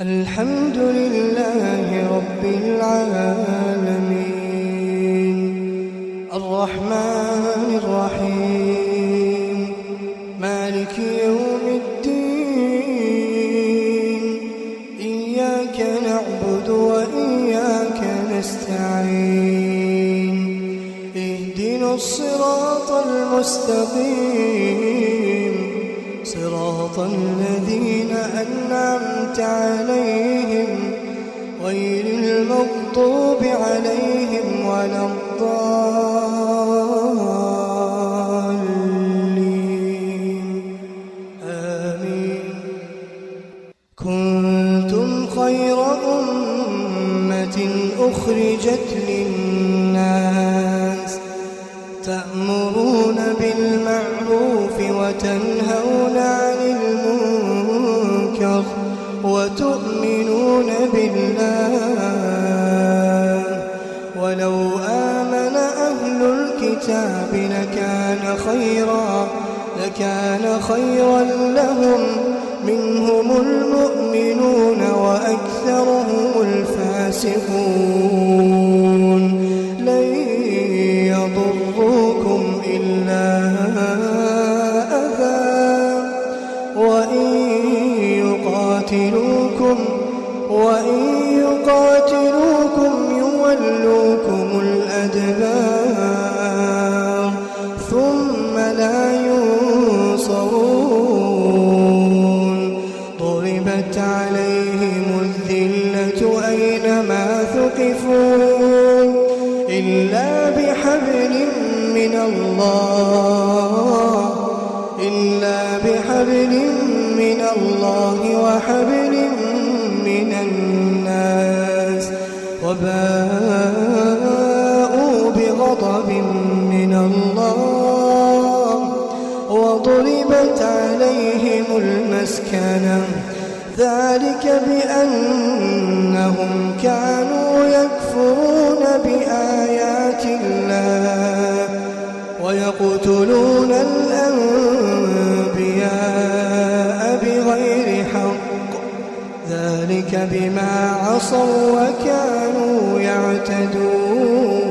الحمد لله رب العالمين الرحمن الرحيم مالك يوم الدين إياك نعبد وإياك نستعين اهدنا الصراط المستقيم صراط الذين أنعمت عليهم غير المغضوب عليهم ولا الضالين آمين. كنتم خير أمة أخرجت للناس تأمرون بالمعروف وتنهون عن المنكر وتؤمنون بالله ولو آمن أهل الكتاب لكان خيرا لهم منهم المؤمنون وأكثرهم الفاسقون لن يضروكم إلا أذى وإن يقاتلوكم يولوكم الأدبار ثم لا ينصرون ضربت عليهم الذلة أينما ثقفوا إلا بحبل من الله وحبل من الناس وباءوا بغضب من الله وضربت عليهم المسكنة ذلك بأنهم كانوا يكفرون بآيات الله ويقتلون الأنبياء بغير حق ذلك بما عصوا وكانوا يعتدون.